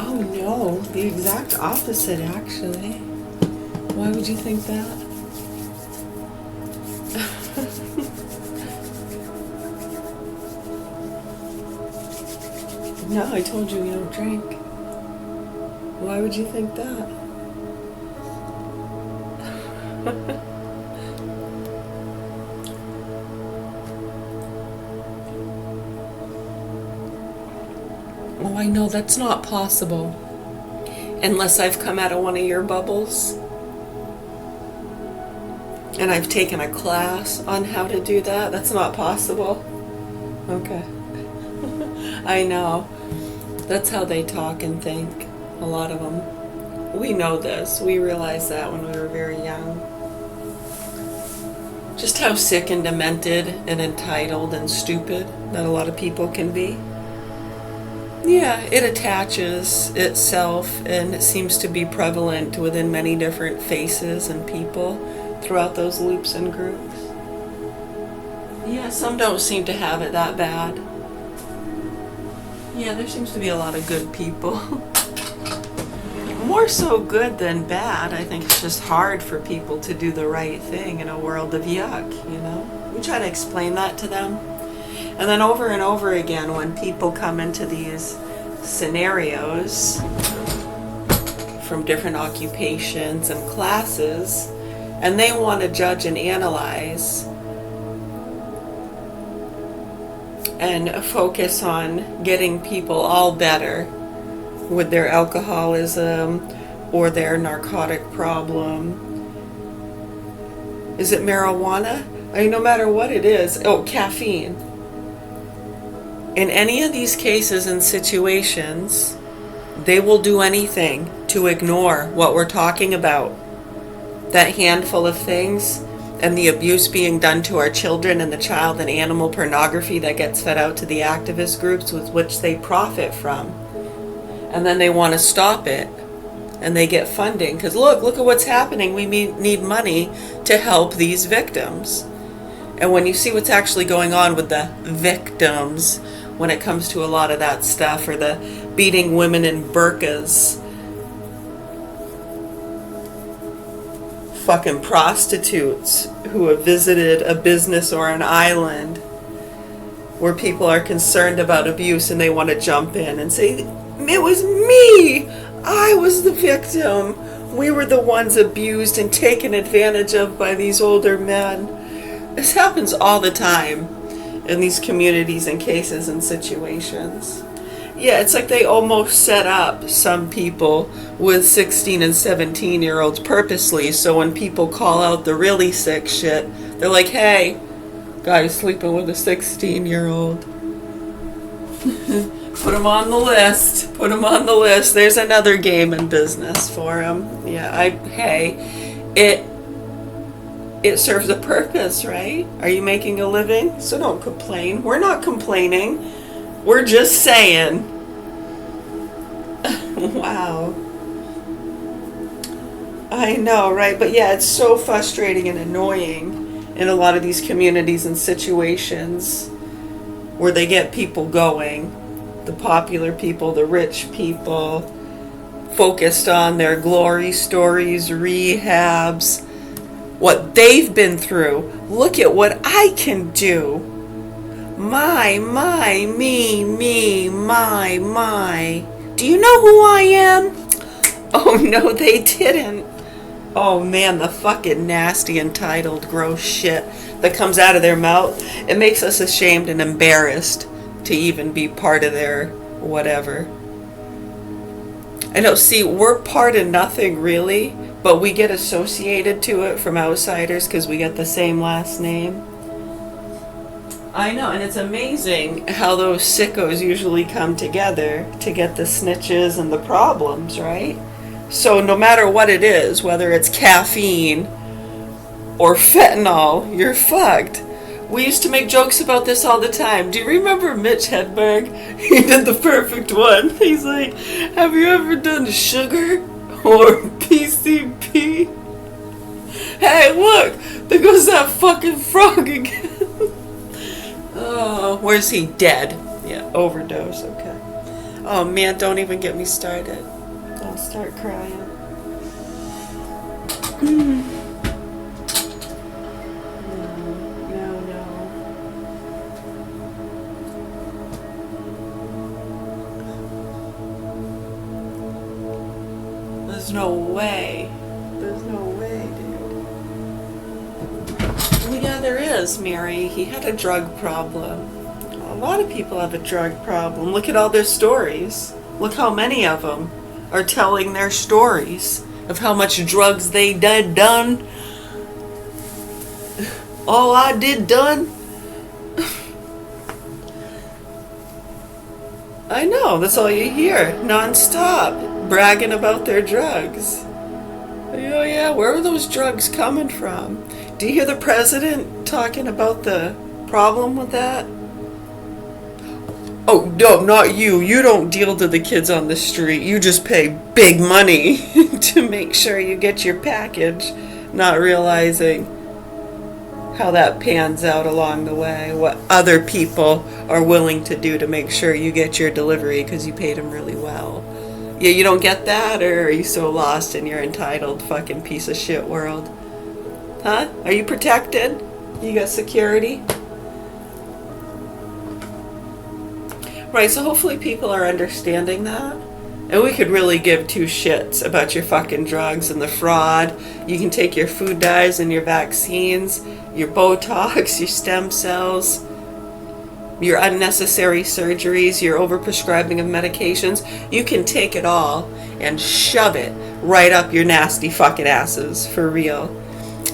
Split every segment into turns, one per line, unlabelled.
Oh no, the exact opposite actually. Why would you think that? No, I told you we don't drink. Why would you think that? Oh, I know that's not possible. Unless I've come out of one of your bubbles. And I've taken a class on how to do that. That's not possible. Okay. I know. That's how they talk and think. A lot of them. We know this. We realized that when we were very young. Just how sick and demented and entitled and stupid that a lot of people can be. Yeah, it attaches itself, and it seems to be prevalent within many different faces and people throughout those loops and groups. Yeah, some don't seem to have it that bad. Yeah, there seems to be a lot of good people. More so good than bad. I think it's just hard for people to do the right thing in a world of yuck, you know? We try to explain that to them. And then over and over again, when people come into these scenarios from different occupations and classes, and they want to judge and analyze and focus on getting people all better with their alcoholism or their narcotic problem. Is it marijuana? I mean, no matter what it is. Oh, caffeine. In any of these cases and situations, they will do anything to ignore what we're talking about. That handful of things and the abuse being done to our children and the child and animal pornography that gets fed out to the activist groups with which they profit from. And then they want to stop it. And they get funding. Because look at what's happening. We need money to help these victims. And when you see what's actually going on with the victims, when it comes to a lot of that stuff, or the beating women in burqas, fucking prostitutes who have visited a business or an island where people are concerned about abuse and they want to jump in and say, it was me, I was the victim, we were the ones abused and taken advantage of by these older men. This happens all the time in these communities and cases and situations. Yeah, it's like they almost set up some people with 16 and 17-year-olds purposely, so when people call out the really sick shit, they're like, hey, guy's sleeping with a 16-year-old. Put him on the list. Put him on the list. There's another game in business for him. Yeah, it serves a purpose, right? Are you making a living? So don't complain. We're not complaining. We're just saying. Wow. I know, right? But yeah, it's so frustrating and annoying in a lot of these communities and situations where they get people going. The popular people, the rich people, focused on their glory stories, rehabs, what they've been through. Look at what I can do. My, me, my. Do you know who I am? Oh no, they didn't. Oh man, the fucking nasty, entitled, gross shit that comes out of their mouth. It makes us ashamed and embarrassed to even be part of their whatever. I know, see, we're part of nothing really, but we get associated to it from outsiders because we get the same last name. I know, and it's amazing how those sickos usually come together to get the snitches and the problems, right? So no matter what it is, whether it's caffeine or fentanyl, you're fucked. We used to make jokes about this all the time. Do you remember Mitch Hedberg? He did the perfect one. He's like, have you ever done sugar or PCP? Hey, look, there goes that fucking frog again. Oh, where's he? Dead. Yeah, overdose, okay. Oh man, don't even get me started. I'll start crying. No. There's no way. There's no way, dude. Well, yeah, there is, Mary. He had a drug problem. A lot of people have a drug problem. Look at all their stories. Look how many of them are telling their stories of how much drugs they done. All I did done. I know, that's all you hear, non-stop, bragging about their drugs. Oh yeah, where are those drugs coming from? Do you hear the president talking about the problem with that? Oh, no, not you. You don't deal to the kids on the street. You just pay big money to make sure you get your package, not realizing how that pans out along the way, what other people are willing to do to make sure you get your delivery because you paid them really well. Yeah, you don't get that, or are you so lost in your entitled fucking piece of shit world? Huh? Are you protected? You got security? Right, so hopefully people are understanding that. And we could really give two shits about your fucking drugs and the fraud. You can take your food dyes and your vaccines, your Botox, your stem cells, your unnecessary surgeries, your overprescribing of medications. You can take it all and shove it right up your nasty fucking asses, for real.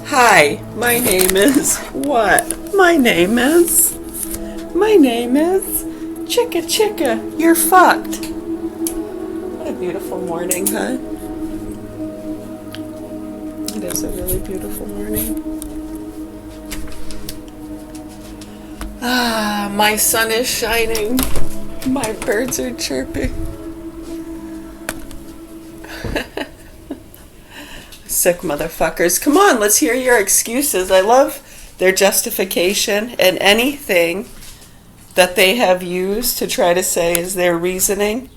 Hi, my name is what? My name is Chicka. You're fucked. What a beautiful morning, huh? It is a really beautiful morning. Ah, my sun is shining. My birds are chirping. Sick motherfuckers. Come on, let's hear your excuses. I love their justification, and anything that they have used to try to say is their reasoning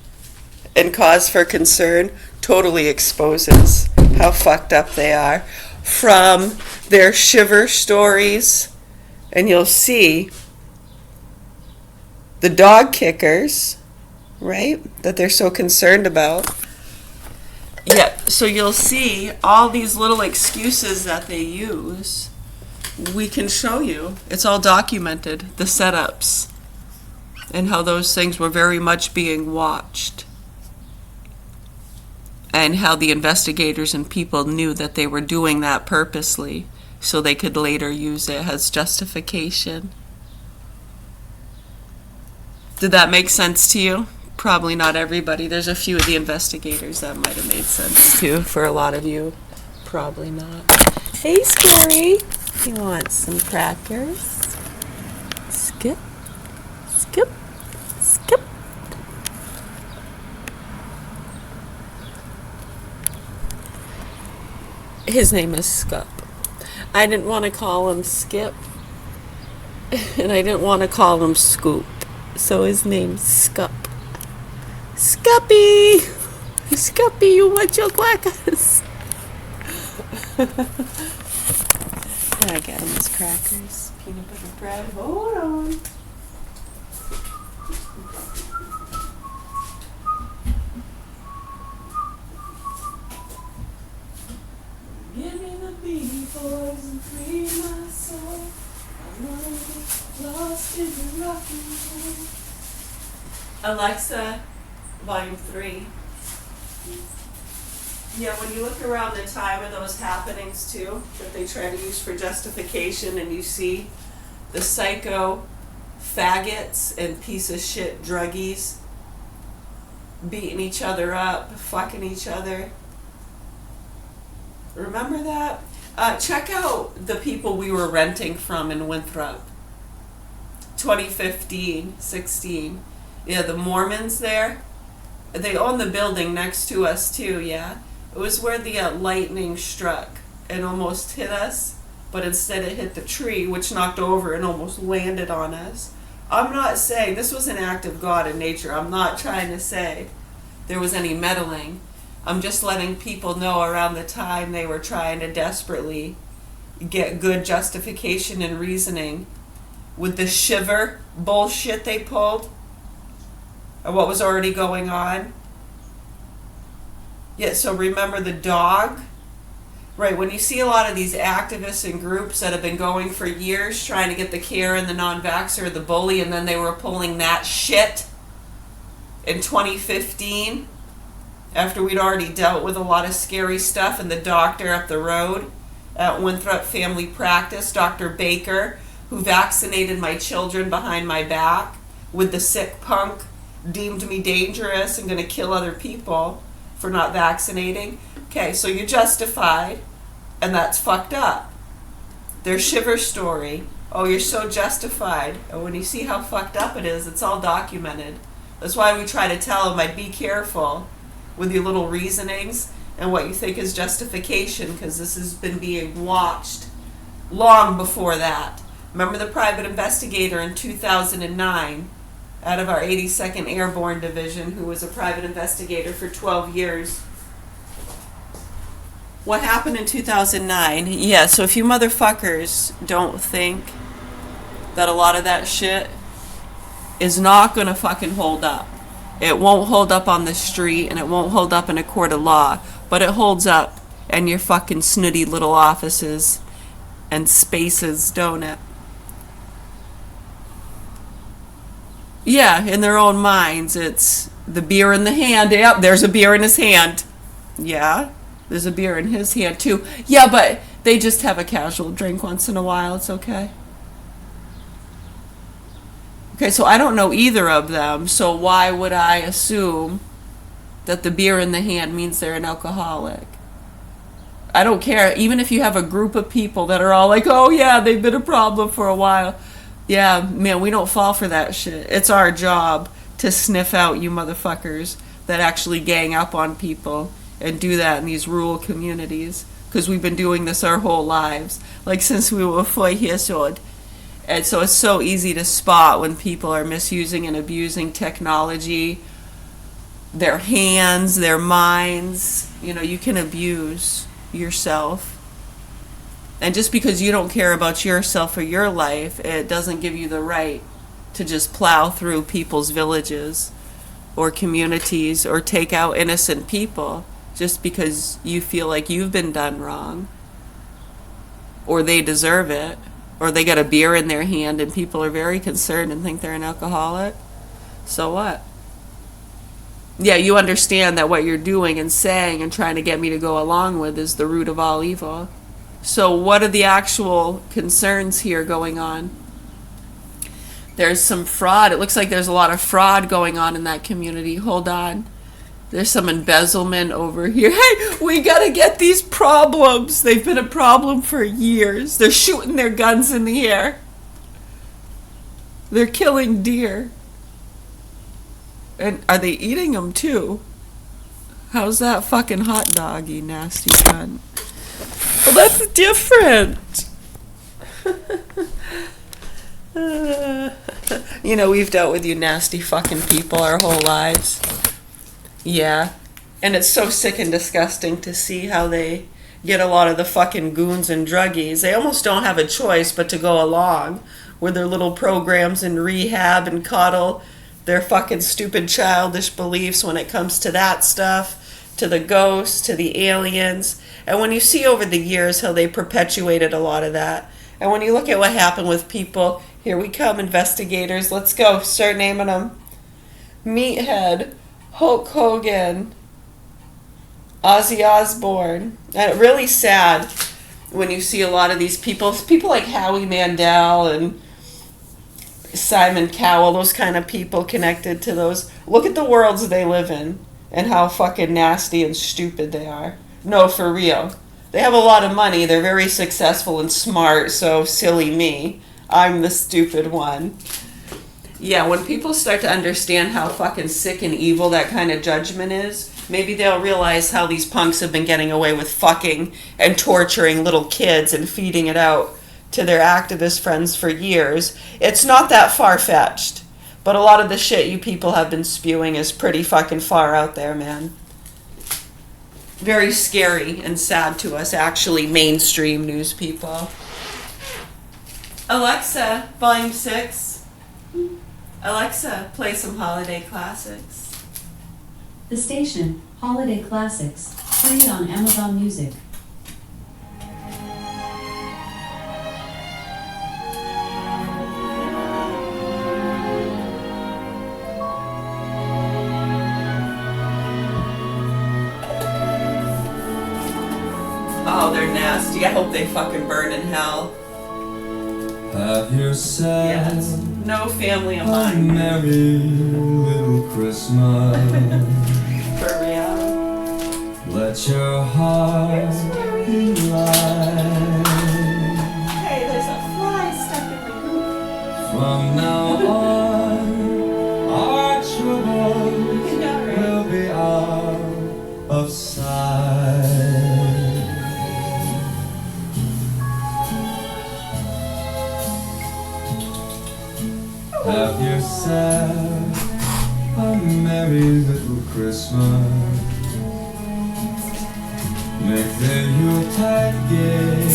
and cause for concern totally exposes how fucked up they are. From their shiver stories, and you'll see the dog kickers, right, that they're so concerned about. Yeah, so you'll see all these little excuses that they use. We can show you. It's all documented, the setups, and how those things were very much being watched. And how the investigators and people knew that they were doing that purposely so they could later use it as justification. Did that make sense to you? Probably not everybody. There's a few of the investigators that might have made sense too. For a lot of you, probably not. Hey, Scary. You want some crackers? Skip. His name is Scup. I didn't want to call him Skip, and I didn't want to call him Scoop, so his name's Scup. Scuppy, you want your crackers? I got him his crackers, peanut butter bread. Hold on. Give me the B-boys and free my soul. I wanna get lost in the rock and roll. Alexa, volume 3. Yeah, when you look around the time of those happenings too, that they try to use for justification, and you see the psycho faggots and piece of shit druggies beating each other up, fucking each other. Remember that? Check out the people we were renting from in Winthrop. 2015, 16. Yeah, the Mormons there. They own the building next to us too, yeah? It was where the lightning struck and almost hit us, but instead it hit the tree, which knocked over and almost landed on us. I'm not saying this was an act of God in nature. I'm not trying to say there was any meddling. I'm just letting people know around the time they were trying to desperately get good justification and reasoning with the shiver bullshit they pulled or what was already going on. Yeah, so remember the dog? Right, when you see a lot of these activists and groups that have been going for years trying to get the Karen, the non-vaxxer, the bully, and then they were pulling that shit in 2015 after we'd already dealt with a lot of scary stuff, and the doctor up the road at Winthrop Family Practice, Dr. Baker, who vaccinated my children behind my back with the sick punk, deemed me dangerous and going to kill other people for not vaccinating. Okay, so you're justified, and that's fucked up. Their shiver story. Oh, you're so justified. And when you see how fucked up it is, it's all documented. That's why we try to tell them, I'd be careful with your little reasonings and what you think is justification, because this has been being watched long before that. Remember the private investigator in 2009 out of our 82nd Airborne Division, who was a private investigator for 12 years. What happened in 2009? Yeah, so if you motherfuckers don't think that a lot of that shit is not going to fucking hold up. It won't hold up on the street, and it won't hold up in a court of law, but it holds up in your fucking snooty little offices and spaces, don't it? Yeah, in their own minds, it's the beer in the hand. Yep, there's a beer in his hand. Yeah, there's a beer in his hand too. Yeah, but they just have a casual drink once in a while. It's okay. Okay, so I don't know either of them, so why would I assume that the beer in the hand means they're an alcoholic? I don't care. Even if you have a group of people that are all like, oh yeah, they've been a problem for a while. Yeah, man, we don't fall for that shit. It's our job to sniff out you motherfuckers that actually gang up on people and do that in these rural communities, because we've been doing this our whole lives, like since we were 4 years old. And so it's so easy to spot when people are misusing and abusing technology, their hands, their minds. You know, you can abuse yourself. And just because you don't care about yourself or your life, it doesn't give you the right to just plow through people's villages or communities or take out innocent people just because you feel like you've been done wrong or they deserve it or they got a beer in their hand and people are very concerned and think they're an alcoholic. So what? Yeah, you understand that what you're doing and saying and trying to get me to go along with is the root of all evil. So what are the actual concerns here going on? There's some fraud. It looks like there's a lot of fraud going on in that community. Hold on. There's some embezzlement over here. Hey, we gotta get these problems. They've been a problem for years. They're shooting their guns in the air. They're killing deer. And are they eating them too? How's that fucking hot dog, you nasty cunt? Well, that's different. You know, we've dealt with you nasty fucking people our whole lives. Yeah. And it's so sick and disgusting to see how they get a lot of the fucking goons and druggies. They almost don't have a choice but to go along with their little programs and rehab and coddle their fucking stupid childish beliefs when it comes to that stuff, to the ghosts, to the aliens. And when you see over the years how they perpetuated a lot of that, and when you look at what happened with people, here we come, investigators, let's go, start naming them. Meathead, Hulk Hogan, Ozzy Osbourne. And really sad when you see a lot of these people like Howie Mandel and Simon Cowell, those kind of people connected to those. Look at the worlds they live in and how fucking nasty and stupid they are. No, for real. They have a lot of money. They're very successful and smart, so silly me. I'm the stupid one. Yeah, when people start to understand how fucking sick and evil that kind of judgment is, maybe they'll realize how these punks have been getting away with fucking and torturing little kids and feeding it out to their activist friends for years. It's not that far-fetched, but a lot of the shit you people have been spewing is pretty fucking far out there, man. Very scary and sad to us, actually, mainstream news people. Alexa, volume 6. Alexa, play some holiday classics.
The station, Holiday Classics, played on Amazon Music.
Oh, they're nasty. I hope they fucking burn in hell.
Have yourself
Yes. No family of
a
mine.
merry little Christmas.
For real.
Let your heart be light.
Hey, there's a fly stuck in the coop.
From now on, our troubles
Yeah, right.
will be out of sight. Have yourself a merry little Christmas. Make the Yuletide gay.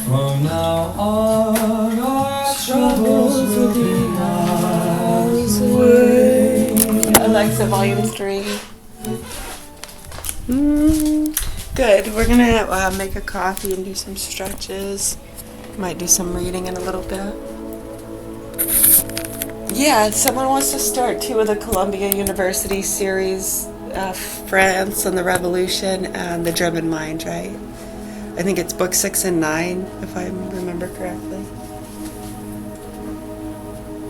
From now on, our troubles will be miles away.
Alexa, volume 3. Good. We're gonna make a coffee and do some stretches. Might do some reading in a little bit. Yeah, someone wants to start too with a Columbia University series, France and the Revolution and the German Mind, right? I think it's book 6 and 9, if I remember correctly.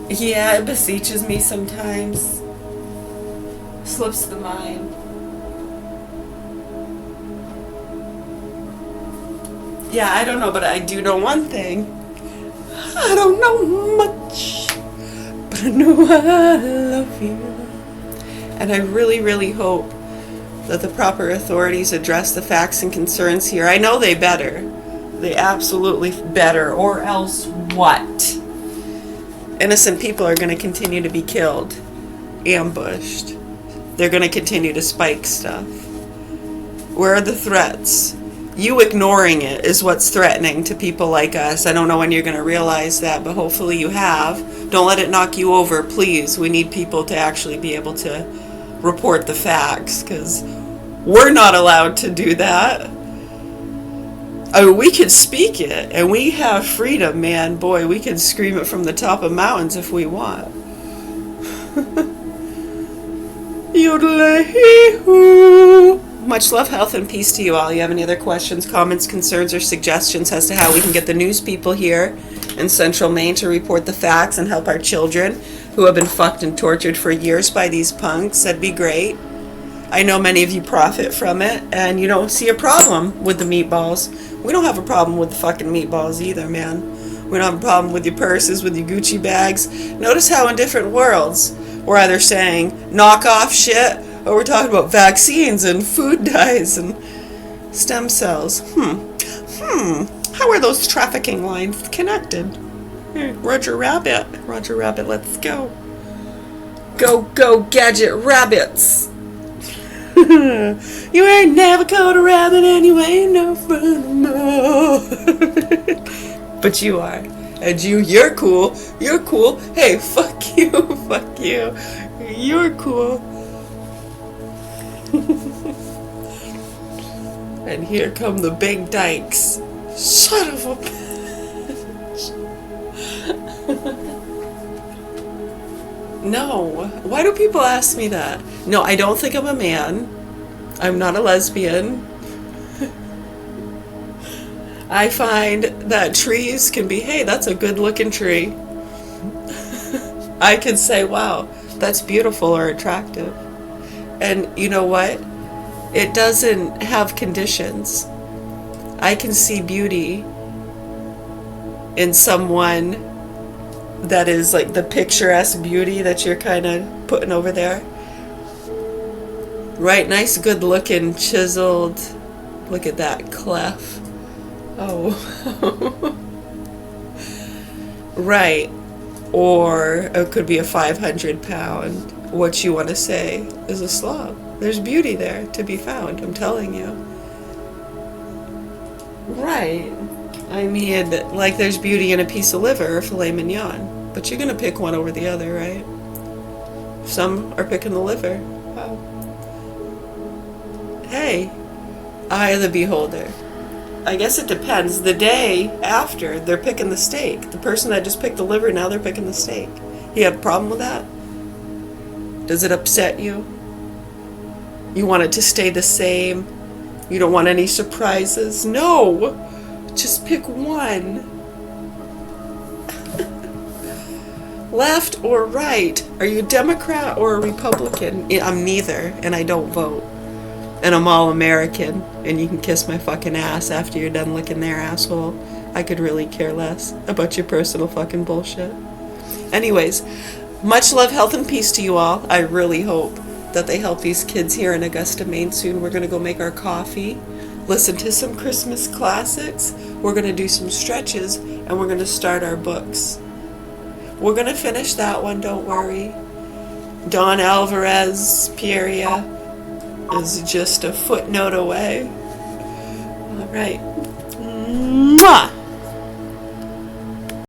Yeah, it beseeches me sometimes. Slips the mind. Yeah, I don't know, but I do know one thing. I don't know much, but I know I love you. And I really, really hope that the proper authorities address the facts and concerns here. I know they better. They absolutely better. Or else what? Innocent people are going to continue to be killed, ambushed. They're going to continue to spike stuff. Where are the threats? You ignoring it is what's threatening to people like us. I don't know when you're going to realize that, but hopefully you have. Don't let it knock you over, please. We need people to actually be able to report the facts, because we're not allowed to do that. I mean, we could speak it, and we have freedom, man. Boy, we can scream it from the top of mountains if we want. Yodelay-hoo. Much love, health, and peace to you all. You have any other questions, comments, concerns, or suggestions as to how we can get the news people here in Central Maine to report the facts and help our children who have been fucked and tortured for years by these punks? That'd be great. I know many of you profit from it, and you don't see a problem with the meatballs. We don't have a problem with the fucking meatballs either, man. We don't have a problem with your purses, with your Gucci bags. Notice how in different worlds we're either saying knockoff shit, or we're talking about vaccines and food dyes and stem cells. How are those trafficking lines connected? Roger Rabbit. Roger Rabbit, let's go. Go, go, gadget rabbits. You ain't never caught a rabbit and you ain't no fun no more. But you are. And you're cool. You're cool. Hey, fuck you. Fuck you. You're cool. And here come the big dykes. Son of a bitch. No. Why do people ask me that? No, I don't think I'm a man. I'm not a lesbian. I find that trees can be, hey, that's a good looking tree. I can say, wow, that's beautiful or attractive. And you know what? It doesn't have conditions. I can see beauty in someone that is like the picturesque beauty that you're kind of putting over there. Right, nice, good looking, chiseled, Look at that clef. Oh. Right. Or it could be a 500-pound. What you want to say is a slob. There's beauty there to be found, I'm telling you. Right. I mean, like there's beauty in a piece of liver or filet mignon. But you're going to pick one over the other, right? Some are picking the liver. Wow. Hey, eye of the beholder. I guess it depends. The day after, they're picking the steak. The person that just picked the liver, now they're picking the steak. You have a problem with that? Does it upset you? You want it to stay the same? You don't want any surprises? No! Just pick one. Left or right? Are you a Democrat or a Republican? I'm neither, and I don't vote. And I'm all American, and you can kiss my fucking ass after you're done licking their asshole. I could really care less about your personal fucking bullshit. Anyways, much love, health, and peace to you all. I really hope that they help these kids here in Augusta, Maine soon. We're going to go make our coffee, listen to some Christmas classics. We're going to do some stretches, and we're going to start our books. We're going to finish that one, don't worry. Don Alvarez Pieria is just a footnote away. All right. Mwah!